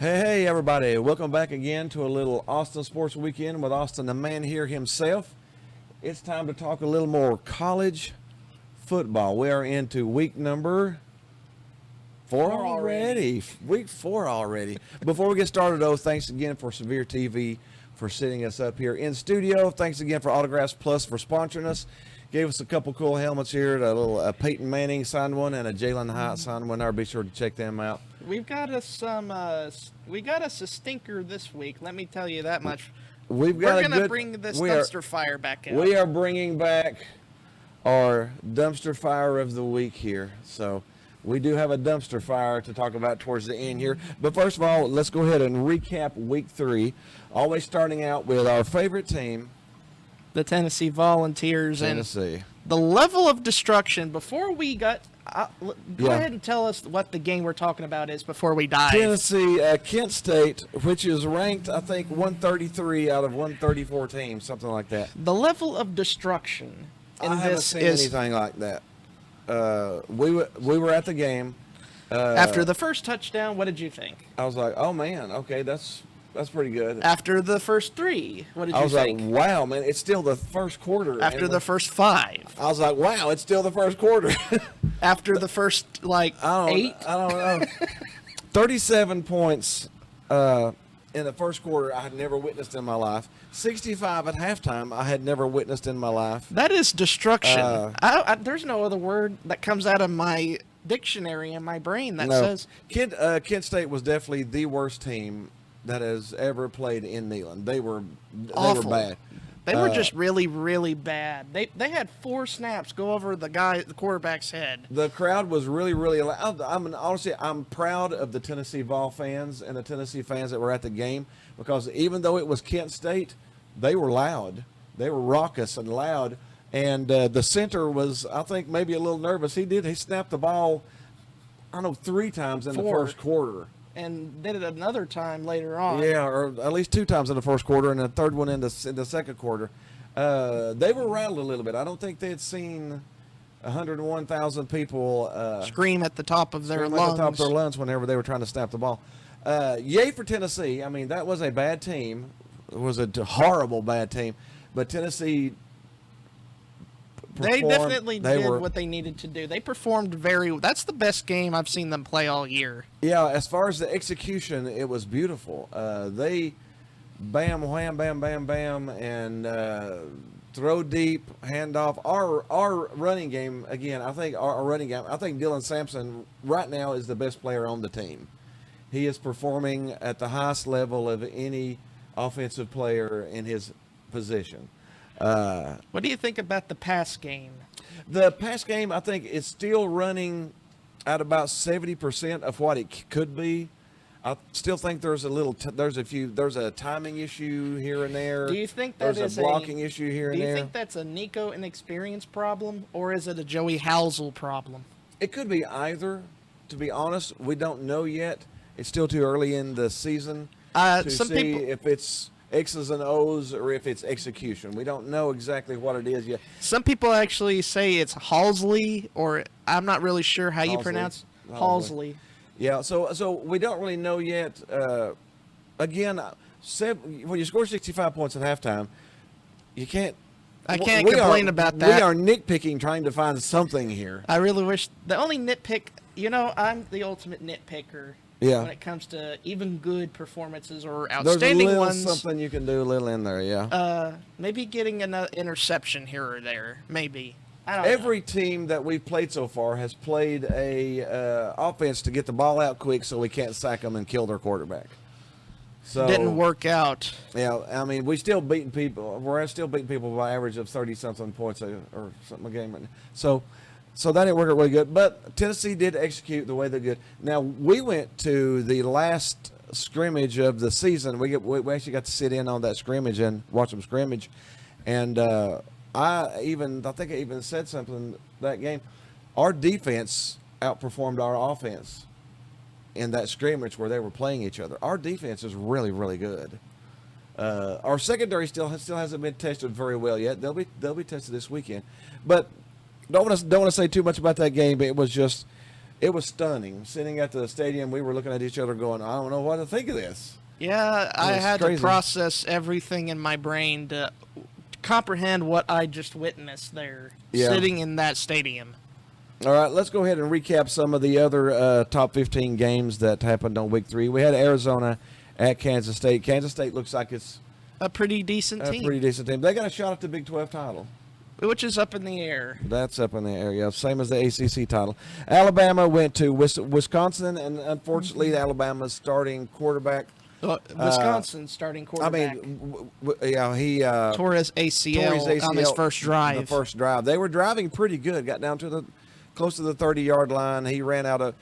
Hey, everybody. Welcome back again to a little Austin Sports Weekend with Austin, the man here himself. It's time to talk a little more college football. We are into week number four already. Week 4 already. Before we get started, though, thanks again for Severe TV for sitting us up here in studio. Thanks again for Autographs Plus for sponsoring us. Gave us a couple cool helmets here. A little Peyton Manning signed one and a Jalen Hyatt signed one there. Be sure to check them out. We've got us we got us a stinker this week. Let me tell you that much. We're gonna bring this dumpster fire back out. We are bringing back our dumpster fire of the week here. So we do have a dumpster fire to talk about towards the end here. But first of all, let's go ahead and recap week 3. Always starting out with our favorite team, the Tennessee Volunteers. Tennessee. And the level of destruction before we got. Go ahead and tell us what the game we're talking about is before we dive. Tennessee, Kent State, which is ranked, I think, 133 out of 134 teams, something like that. The level of destruction in I haven't this seen is anything like that. We were at the game. After the first touchdown. What did you think? I was like, oh man, okay, that's pretty good. After the first 3, what did you think? I was like, wow, man, it's still the first quarter. After the first 5. I was like, wow, it's still the first quarter. After the first, 8? I don't know. 37 points in the first quarter I had never witnessed in my life. 65 at halftime I had never witnessed in my life. That is destruction. There's no other word that comes out of my dictionary in my brain that says. Kent State was definitely the worst team that has ever played in Neyland. They were bad. They were just really, really bad. They had 4 snaps go over the quarterback's head. The crowd was really, really loud. Honestly, I'm proud of the Tennessee Vol fans and the Tennessee fans that were at the game, because even though it was Kent State, they were loud. They were raucous and loud. And the center was, I think, maybe a little nervous. He snapped the ball, I don't know, 3 times in the first quarter. And did it another time later on. Yeah, or at least 2 times in the first quarter, and a third one in the second quarter. They were rattled a little bit. I don't think they had seen 101,000 people scream at the top of their lungs. At the top of their lungs whenever they were trying to snap the ball. Yay for Tennessee. I mean, that was a bad team. It was a horrible bad team. But Tennessee They definitely did what they needed to do. They performed that's the best game I've seen them play all year. Yeah, as far as the execution, it was beautiful. They bam, wham, bam, bam, bam, and throw deep, handoff. Our running game, again, I think our running game, I think Dylan Sampson right now is the best player on the team. He is performing at the highest level of any offensive player in his position. What do you think about the pass game? The pass game, I think, is still running at about 70% of what it could be. I still think there's a timing issue here and there. Do you think there's a blocking issue here and there? Do you think that's a Nico inexperience problem, or is it a Joey Housel problem? It could be either. To be honest, we don't know yet. It's still too early in the season to see if it's X's and O's or if it's execution. We don't know exactly what it is yet. Some people actually say it's Halsley, or I'm not really sure how you pronounce Halsley. Yeah, so we don't really know yet. Again, when you score 65 points at halftime, you can't. I can't complain about that. We are nitpicking, trying to find something here. I really wish the only nitpick. I'm the ultimate nitpicker. Yeah. When it comes to even good performances or outstanding ones. There's something you can do a little in there, yeah. Maybe getting an interception here or there, maybe. I don't know. Every team that we've played so far has played a offense to get the ball out quick so we can't sack them and kill their quarterback. So didn't work out. Yeah, I mean, we're still beating people by average of 30-something points or something a game. So that didn't work out really good. But Tennessee did execute the way they did. Now, we went to the last scrimmage of the season. We actually got to sit in on that scrimmage and watch them scrimmage. And I think I even said something that game. Our defense outperformed our offense in that scrimmage where they were playing each other. Our defense is really, really good. Our secondary still hasn't been tested very well yet. They'll be tested this weekend. But don't want to say too much about that game. But it was just It was stunning. Sitting at the stadium, we were looking at each other going, I don't know what to think of this. Yeah, I was had crazy. to process everything in my brain to comprehend what I just witnessed there, Yeah. sitting in that stadium. All right, let's go ahead and recap some of the other top 15 games that happened on week 3. We had Arizona at Kansas State. Kansas State looks like it's A pretty decent a team, pretty decent team. They got a shot at the Big 12 title. which is up in the air. That's up in the area, same as the ACC title. Alabama went to Wisconsin, and unfortunately, Alabama's starting quarterback. Wisconsin starting quarterback. He tore his ACL on his first drive. The first drive, they were driving pretty good. Got down to close to the 30-yard line. He ran out of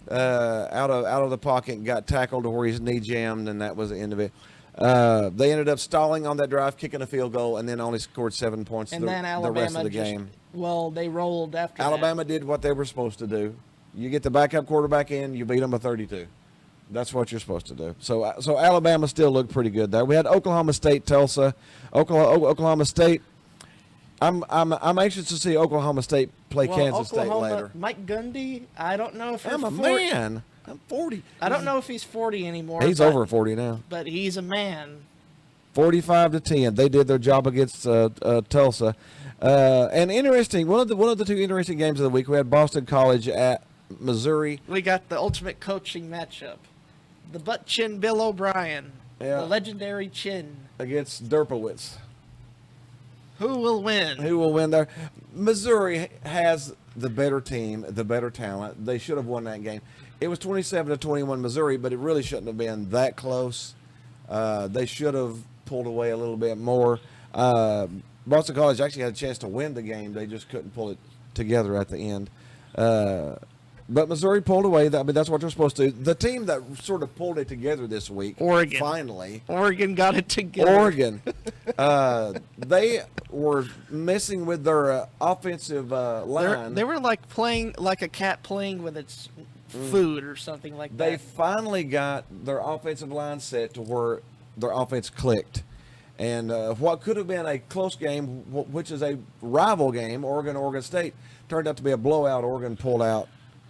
the pocket and got tackled to where his knee jammed, and that was the end of it. They ended up stalling on that drive, kicking a field goal, and then only scored 7 points And then the rest of the Alabama game. They rolled after Alabama did what they were supposed to do. You get the backup quarterback in, you beat them by 32. That's what you're supposed to do. So Alabama still looked pretty good there. We had Oklahoma State, Tulsa. Oklahoma State. I'm anxious to see Oklahoma State play Kansas State later. Mike Gundy, I don't know if I'm a man. I'm 40. I don't know if he's 40 anymore. He's over 40 now. But he's a man. 45-10. They did their job against Tulsa. And interesting, one of the two interesting games of the week, we had Boston College at Missouri. We got the ultimate coaching matchup. The butt chin Bill O'Brien. Yeah. The legendary chin. Against Derpowitz. Who will win? Who will win there? Missouri has the better team, the better talent. They should have won that game. It was 27-21 Missouri, but it really shouldn't have been that close. They should have pulled away a little bit more. Boston College actually had a chance to win the game. They just couldn't pull it together at the end. But Missouri pulled away. That's what they're supposed to do. The team that sort of pulled it together this week, Oregon. Finally. Oregon got it together. Oregon. They were messing with their offensive line. They were like playing like a cat playing with its food or something like that. They finally got their offensive line set to where their offense clicked. And what could have been a close game, which is a rival game, Oregon State, turned out to be a blowout. Oregon pulled out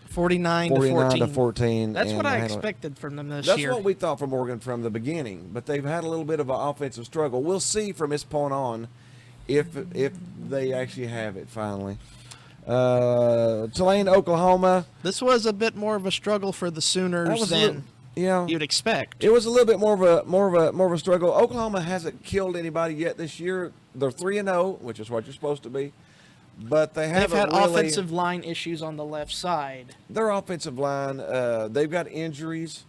49 to 14. That's what I handled it. expected from them this That's year. what we thought from Oregon from the beginning, but they've had a little bit of an offensive struggle. We'll see from this point on if they actually have it finally. Tulane, Oklahoma. This was a bit more of a struggle for the Sooners than you'd expect. It was a little bit more of a struggle. Oklahoma hasn't killed anybody yet this year. They're 3-0, which is what you're supposed to be. But they've had offensive line issues on the left side. Their offensive line, they've got injuries.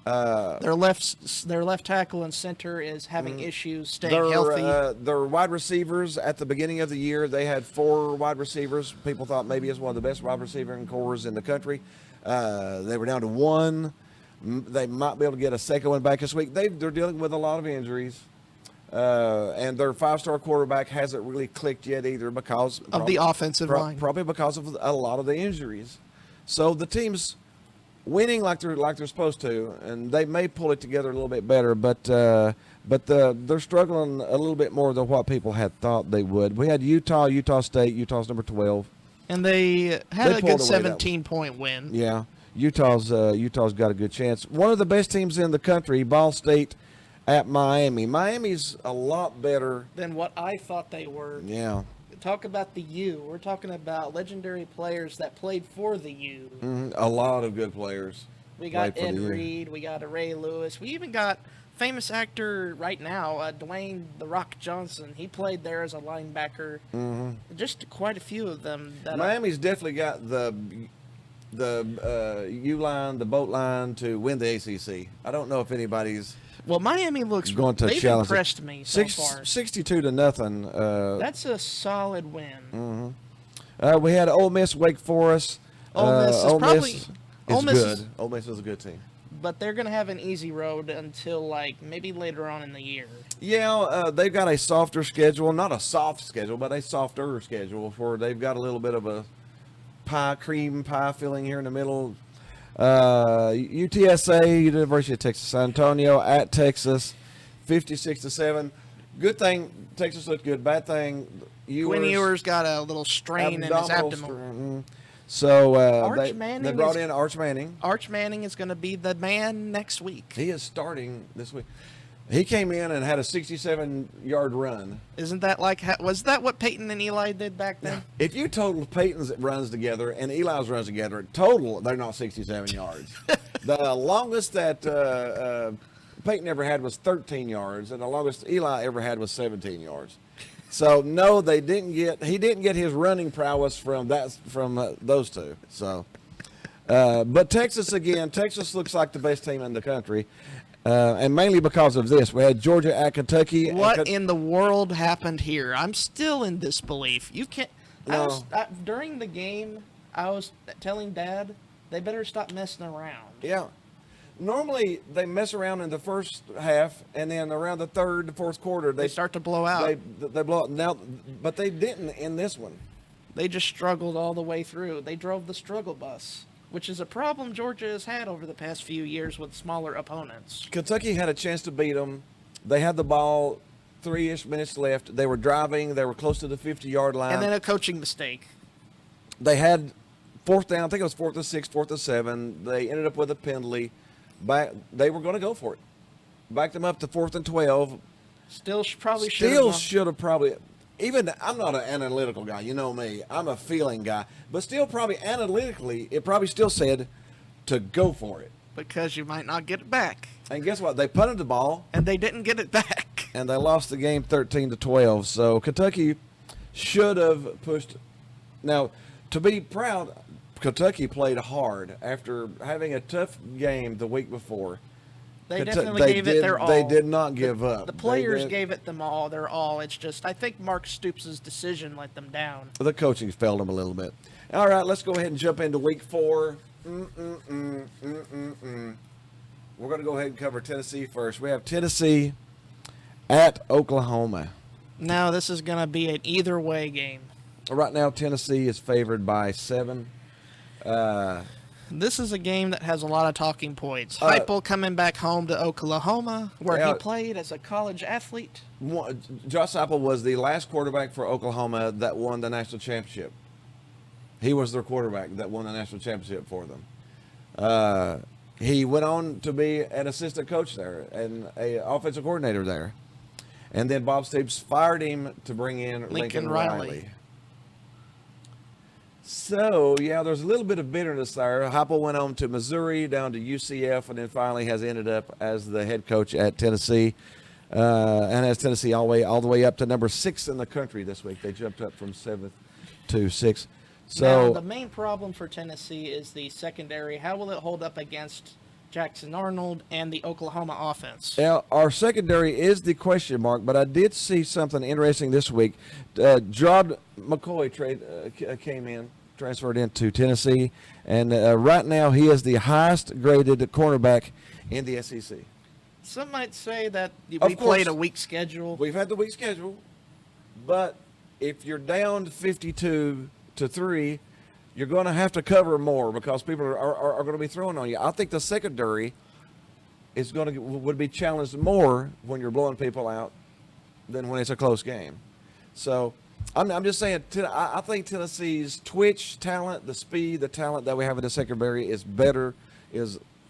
Their left tackle and center is having issues staying healthy. Their wide receivers at the beginning of the year, they had 4 wide receivers. People thought maybe it's one of the best wide receiving corps in the country. They were down to 1. They might be able to get a second one back this week. They're dealing with a lot of injuries. And their 5-star quarterback hasn't really clicked yet either because of the offensive line. Probably because of a lot of the injuries. So the team's winning like they're supposed to, and they may pull it together a little bit better, but they're struggling a little bit more than what people had thought they would. We had Utah State. Utah's number 12, and they had a good 17-point win. Yeah, Utah's got a good chance. One of the best teams in the country, Ball State at Miami. Miami's a lot better than what I thought they were. Yeah. Talk about the U. We're talking about legendary players that played for the U. A lot of good players. We got Ed Reed. We got Ray Lewis. We even got famous actor right now, Dwayne "The Rock" Johnson. He played there as a linebacker. Just quite a few of them. Miami's definitely got the U line, the boat line to win the ACC. I don't know if anybody's. Well, Miami looks going to they've challenge impressed me so far. 62-0. That's a solid win. We had Ole Miss, Wake Forest. Ole Miss is probably good. Ole Miss is a good team. But they're going to have an easy road until maybe later on in the year. Yeah, they've got a softer schedule. Not a soft schedule, but a softer schedule where they've got a little bit of a cream pie filling here in the middle. UTSA, University of Texas San Antonio at Texas, 56-7. Good thing Texas looked good. Bad thing, Quinn Ewers got a little strain in his abdomen. So Arch they Manning brought is- in Arch Manning. Arch Manning is going to be the man next week. He is starting this week. He came in and had a 67-yard run. Isn't that was that what Peyton and Eli did back then? If you total Peyton's runs together and Eli's runs together, total, they're not 67 yards. The longest that Peyton ever had was 13 yards, and the longest Eli ever had was 17 yards. So no, he didn't get his running prowess from those two. So, but Texas looks like the best team in the country. And mainly because of this. We had Georgia at Kentucky. What in the world happened here? I'm still in disbelief. You can't. No. During the game, I was telling Dad they better stop messing around. Yeah. Normally, they mess around in the first half, and then around the third, fourth quarter, They start to blow out. They blow up. Now, but they didn't in this one. They just struggled all the way through. They drove the struggle bus, which is a problem Georgia has had over the past few years with smaller opponents. Kentucky had a chance to beat them. They had the ball, 3-ish minutes left. They were driving. They were close to the 50-yard line. And then a coaching mistake. They had fourth down. I think it was 4th and 6, 4th and 7. They ended up with a penalty. They were going to go for it. Backed them up to 4th and 12. Still probably should have probably. Even I'm not an analytical guy, you know me. I'm a feeling guy, but still probably analytically, it probably still said to go for it. Because you might not get it back. And guess what? They punted the ball, And they didn't get it back. and they lost the game 13-12. So Kentucky should have pushed. Now, to be proud, Kentucky played hard after having a tough game the week before. They definitely gave it their all. They did not give up. The players gave it them all, their all. It's just, I think Mark Stoops' decision let them down. The coaching failed them a little bit. All right, let's go ahead and jump into week 4. We're going to go ahead and cover Tennessee first. We have Tennessee at Oklahoma. Now, this is going to be an either-way game. Right now, Tennessee is favored by 7. This is a game that has a lot of talking points. Heupel coming back home to Oklahoma, where he played as a college athlete. Josh Heupel was the last quarterback for Oklahoma that won the national championship. He was their quarterback that won the national championship for them. He went on to be an assistant coach there and an offensive coordinator there. And then Bob Stoops fired him to bring in Lincoln Riley. So, yeah, there's a little bit of bitterness there. Heupel went on to Missouri, down to UCF, and then finally has ended up as the head coach at Tennessee. And has Tennessee all the way up to number 6 in the country this week. They jumped up from 7th to 6th. So now, the main problem for Tennessee is the secondary. How will it hold up against Jackson Arnold and the Oklahoma offense? Now, our secondary is the question mark, but I did see something interesting this week. Jod McCoy came in, transferred into Tennessee, and right now he is the highest graded cornerback in the SEC. Some might say that we Of course, played a weak schedule. We've had the weak schedule, but if you're down 52-3, you're going to have to cover more because people are going to be throwing on you. I think the secondary would be challenged more when you're blowing people out than when it's a close game. So I'm just saying, I think Tennessee's twitch talent, the speed, the talent that we have in the secondary is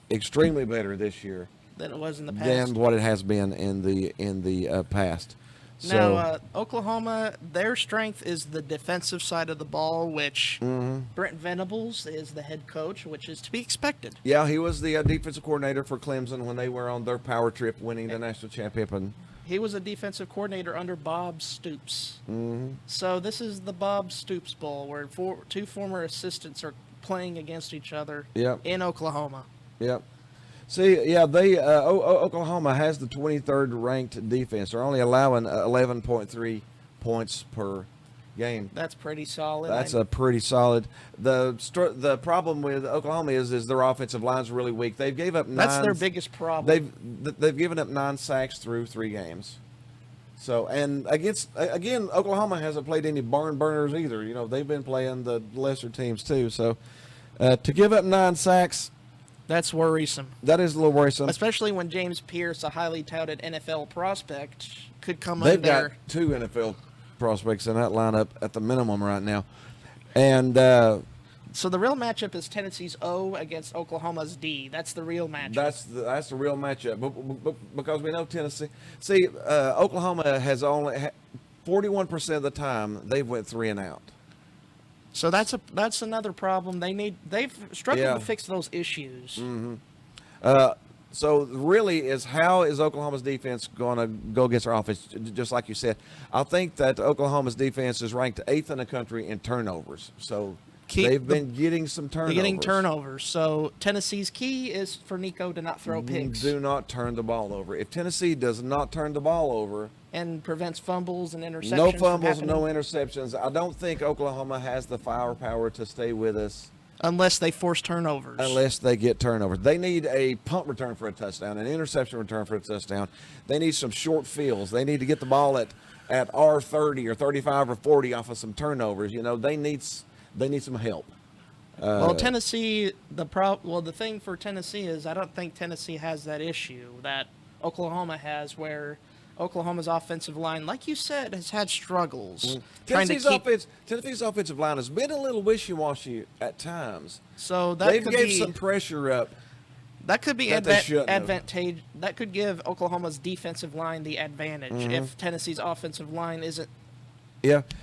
extremely better this year than it was in the past. than what it has been in the past. Now, Oklahoma, their strength is the defensive side of the ball, which Brent Venables is the head coach, which is to be expected. Yeah, he was the defensive coordinator for Clemson when they were on their power trip winning the national championship. He was a defensive coordinator under Bob Stoops. Mm-hmm. So this is the Bob Stoops Bowl, where two former assistants are playing against each other in Oklahoma. Yep. See, yeah, Oklahoma has the 23rd ranked defense. They're only allowing 11.3 points per game. That's pretty solid. That's a pretty solid. The problem with Oklahoma is their offensive line's really weak. They've gave up 9. That's their biggest problem. They've given up 9 sacks through 3 games. So, and again, Oklahoma hasn't played any barn burners either. You know, they've been playing the lesser teams too. So, to give up 9 sacks, that's worrisome. That is a little worrisome. Especially when James Pierce, a highly touted NFL prospect, could come They've in there. got 2 NFL prospects in that lineup at the minimum right now. And the So the real matchup is Tennessee's O against Oklahoma's D. That's the real matchup. That's the real matchup. Because we know Tennessee. See, Oklahoma has only 41% of the time they've went 3 and out. So that's another problem. They've struggled Yeah. to fix those issues. So really, is how is Oklahoma's defense going to go against our offense? Just like you said, I think that Oklahoma's defense is ranked 8th in the country in turnovers. So they've been getting some turnovers. They're getting turnovers. So Tennessee's key is for Nico to not throw picks. Do not turn the ball over. If Tennessee does not turn the ball over, and prevents fumbles and interceptions. no fumbles, no interceptions, I don't think Oklahoma has the firepower to stay with us. Unless they force turnovers. Unless they get turnovers. They need a punt return for a touchdown, an interception return for a touchdown. They need some short fields. They need to get the ball at R30 or 35 or 40 off of some turnovers. You know, they need some help. Well, Tennessee, the thing for Tennessee is I don't think Tennessee has that issue that Oklahoma has, where Oklahoma's offensive line, like you said, has had struggles. Tennessee's offensive line has been a little wishy-washy at times. So that They've could gave be some pressure up. That could be that they shouldn't have. advantage. That could give Oklahoma's defensive line the advantage if Tennessee's offensive line isn't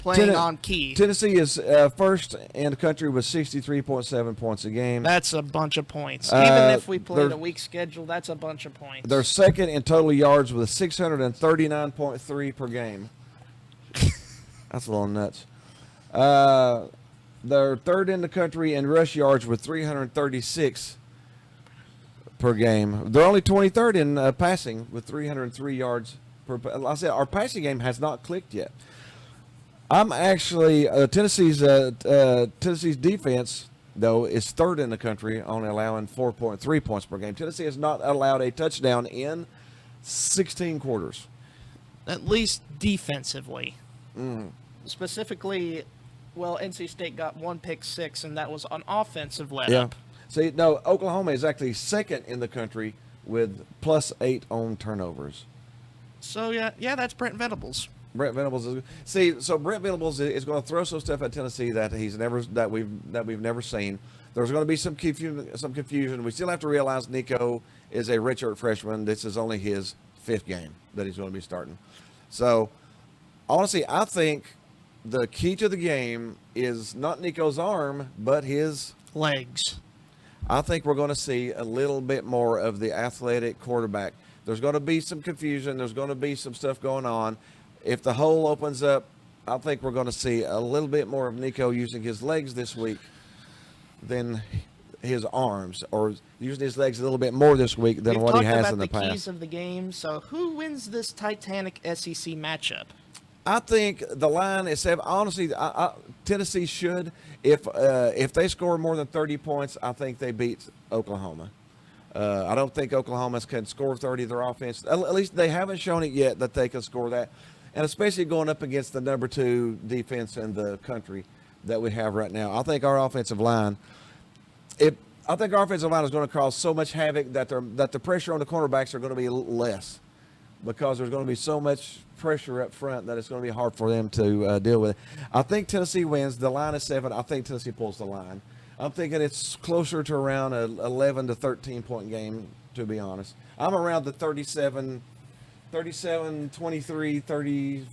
playing on key. Tennessee is first in the country with 63.7 points a game. That's a bunch of points. Even if we played a weak schedule, that's a bunch of points. They're second in total yards with 639.3 per game. That's a little nuts. They're third in the country in rush yards with 336 per game. They're only 23rd in passing with 303 yards per. Like I said, our passing game has not clicked yet. I'm actually Tennessee's defense though is third in the country, only allowing 4.3 points per game. Tennessee has not allowed a touchdown in 16 quarters. At least defensively. Specifically, well, NC State got 1 pick six, and that was on offensive let up. See, no, Oklahoma is actually second in the country with +8 on turnovers. So yeah, that's Brent Venables. Brent Venables is so Brent Venables is going to throw some stuff at Tennessee that we've never seen. There's going to be some confusion. We still have to realize Nico is a redshirt freshman. This is only his 5th game that he's going to be starting. So honestly, I think the key to the game is not Nico's arm, but his legs. I think we're going to see a little bit more of the athletic quarterback. There's going to be some confusion. There's going to be some stuff going on. If the hole opens up, I think we're going to see a little bit more of Nico using his legs this week than his arms, or using his legs a little bit more this week than what he has in the past. We've talked about the keys of the game. So who wins this Titanic SEC matchup? I think the line is 7. Honestly, Tennessee should. If they score more than 30 points, I think they beat Oklahoma. I don't think Oklahoma can score 30. Their offense, at least they haven't shown it yet that they can score that. And especially going up against the number 2 defense in the country that we have right now. I think our offensive line, is going to cause so much havoc that the pressure on the cornerbacks are going to be less, because there's going to be so much pressure up front that it's going to be hard for them to deal with it. I think Tennessee wins. The line is 7. I think Tennessee pulls the line. I'm thinking it's closer to around an 11 to 13 point game, to be honest. I'm around the 37, 23, 30,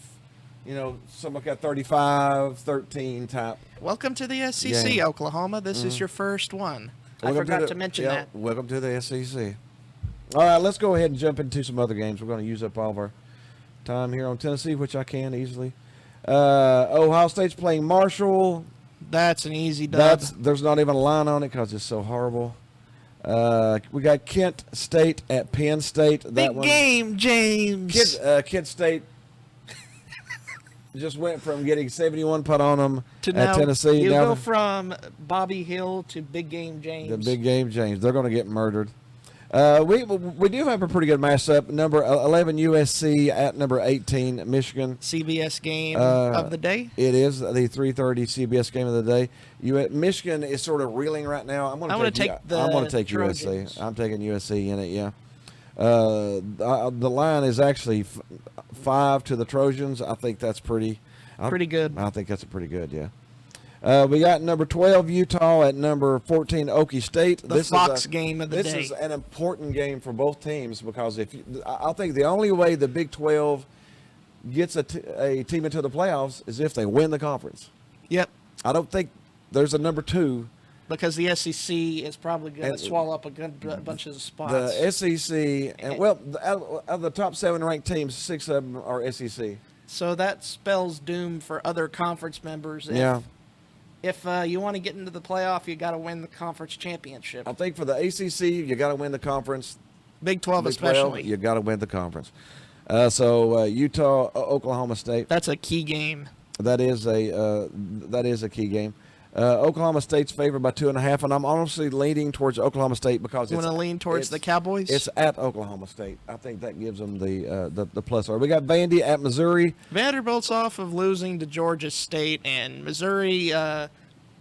something like that, 35, 13 type. Welcome to the SEC, game. Oklahoma. This is your first one. I forgot to mention that. Welcome to the SEC. All right, let's go ahead and jump into some other games. We're going to use up all of our time here on Tennessee, which I can easily. Ohio State's playing Marshall. That's an easy dub. There's not even a line on it because it's so horrible. We got Kent State at Penn State. Big game, James. Kent State just went from getting 71 put on them to at Tennessee. You go from Bobby Hill to Big Game James. The Big Game James. They're going to get murdered. We do have a pretty good matchup. Number 11 USC at number 18 Michigan. CBS game of the day. It is the 3:30 CBS game of the day. Michigan is sort of reeling right now. I'm going to take Trojans. USC. I'm taking USC in it. Yeah. The line is actually 5 to the Trojans. I think that's pretty good. I think that's a pretty good. Yeah. We got number 12 Utah at number 14 Okie State. The Fox game of the day. This is an important game for both teams because I think the only way the Big 12 gets a team into the playoffs is if they win the conference. Yep. I don't think there's a number 2. Because the SEC is probably going to swallow up a good bunch of spots. The SEC, and well, out of the top 7 ranked teams, 6 of them are SEC. So that spells doom for other conference members. If you want to get into the playoff, you got to win the conference championship. I think for the ACC, you got to win the conference. Big 12 Big especially. 12, you got to win the conference. So Utah, Oklahoma State. That's a key game. That is a key game. Oklahoma State's favored by 2.5, and I'm honestly leaning towards Oklahoma State because you want to lean towards the Cowboys. It's at Oklahoma State. I think that gives them the plus. We got Vandy at Missouri. Vanderbilt's off of losing to Georgia State, and Missouri.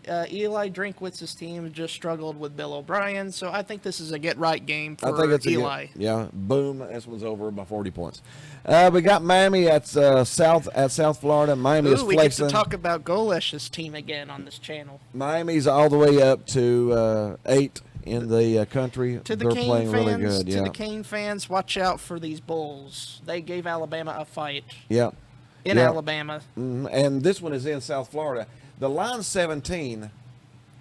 Eli Drinkwitz's team just struggled with Bill O'Brien, so I think this is a get-right game for Eli. Boom, this one's over by 40 points. We got Miami at South Florida. Miami is flexing. We get to talk about Golesh's team again on this channel. Miami's all the way up to 8 in the country. They're playing really good. To the Cane fans, watch out for these Bulls. They gave Alabama a fight. Yeah. In Alabama. And this one is in South Florida. The line's 17.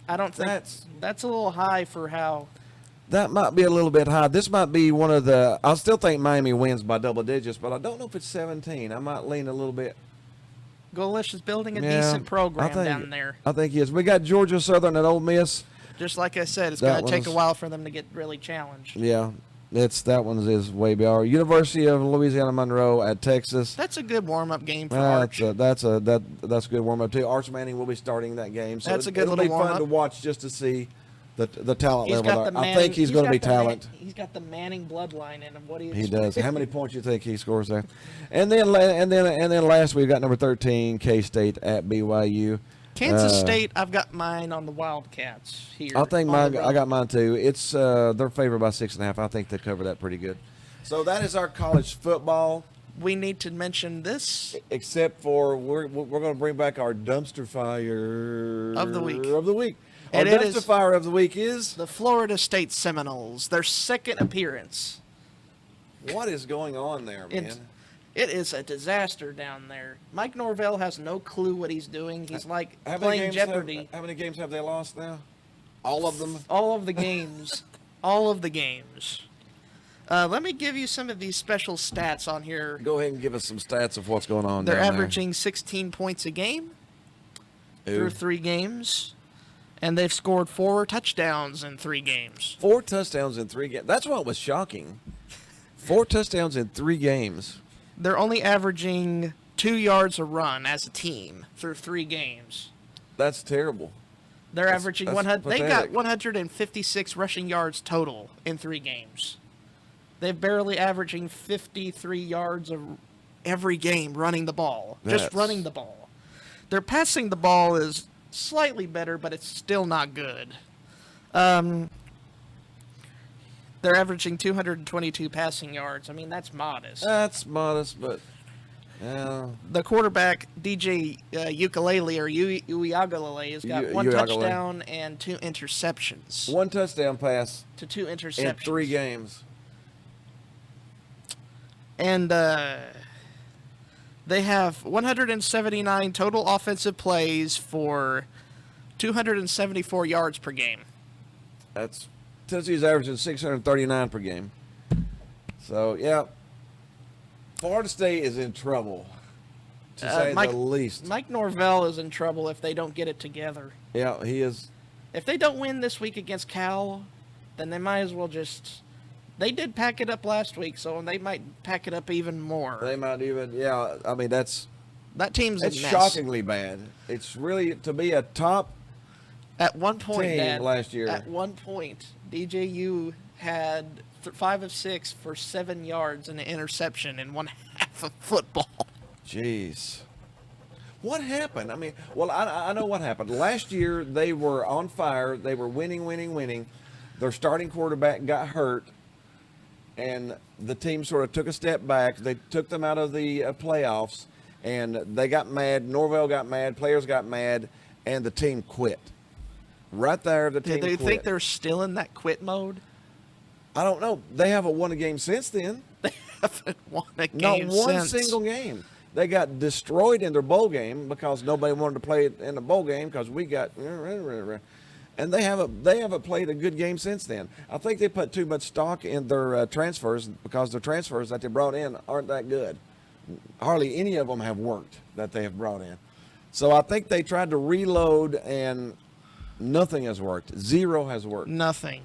I don't think that's a little high for how. That might be a little bit high. This might be one of the. I still think Miami wins by double digits, but I don't know if it's 17. I might lean a little bit. Golesh is building a decent program down there. I think he is. We got Georgia Southern and Ole Miss. Just like I said, it's going to take a while for them to get really challenged. Yeah. That one is way beyond. University of Louisiana Monroe at Texas. That's a good warm-up game for Arch. That's a good warm-up too. Arch Manning will be starting that game, so that's a good little warm-up. It'll be fun to watch just to see the talent level. I think he's going to be talent. He's got the Manning bloodline in him. What do you? He does. How many points do you think he scores there? And then last we've got number 13 K-State at BYU. Kansas State, I've got mine on the Wildcats here. I think I got mine too. It's they're favored by 6.5. I think they cover that pretty good. So that is our college football. We need to mention this, except for we're going to bring back our dumpster fire of the week. Our dumpster fire of the week is the Florida State Seminoles. Their second appearance. What is going on there, man? It is a disaster down there. Mike Norvell has no clue what he's doing. He's like playing Jeopardy. How many games have they lost now? All of them? All of the games. All of the games. Let me give you some of these special stats on here. Go ahead and give us some stats of what's going on. They're averaging 16 points a game through 3 games. And they've scored 4 touchdowns in 3 games. 4 touchdowns in 3 games. That's what was shocking. 4 touchdowns in 3 games. They're only averaging 2 yards a run as a team through 3 games. That's terrible. They're averaging 100. They got 156 rushing yards total in 3 games. They're barely averaging 53 yards every game running the ball. Just running the ball. Their passing the ball is slightly better, but it's still not good. They're averaging 222 passing yards. I mean, that's modest. That's modest, but the quarterback, DJ Ukulele or Uiagalele, has got 1 touchdown and 2 interceptions. 1 touchdown pass to 2 interceptions in 3 games. And they have 179 total offensive plays for 274 yards per game. That's Tennessee's averaging 639 per game. So, yeah. Florida State is in trouble, to say the least. Mike Norvell is in trouble if they don't get it together. Yeah, he is. If they don't win this week against Cal, then they might as well just... They did pack it up last week, so they might pack it up even more. They might even, yeah. I mean, that team's a mess. Shockingly bad. It's really, to be a top at one point, team Dad, last year. At one point, DJU had 5 of 6 for 7 yards and an interception in 1 half of football. Jeez. What happened? I mean, well, I know what happened. Last year, they were on fire. They were winning. Their starting quarterback got hurt, and the team sort of took a step back. They took them out of the playoffs, and they got mad. Norvell got mad. Players got mad. and the team quit. Right there, the team Do they quit. think they're still in that quit mode? I don't know. They haven't won a game since then. They haven't won a Not game one since. single game. They got destroyed in their bowl game because nobody wanted to play it in the bowl game because we got, and they haven't played a good game since then. I think they put too much stock in their transfers because their transfers that they brought in aren't that good. Hardly any of them have worked that they have brought in. So I think they tried to reload and nothing has worked. Zero has worked. Nothing.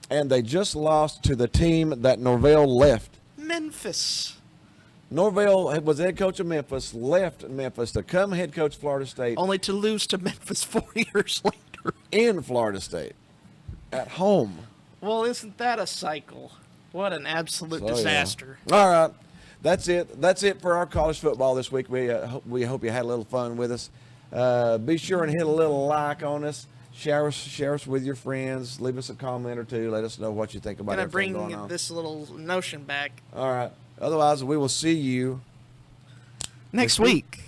And they just lost to the team that Norvell left. Memphis. Norvell was head coach of Memphis, left Memphis to come head coach Florida State Only to lose to Memphis 4 years later. in Florida State at home. Well, isn't that a cycle? What an absolute So, yeah. disaster. All right. That's it. That's it for our college football this week. We hope you had a little fun with us. Be sure and hit a little like on us. Share us with your friends. Leave us a comment or two. Let us know what you think about Gonna everything bring going on. this little notion back All right. Otherwise, we will see you next week.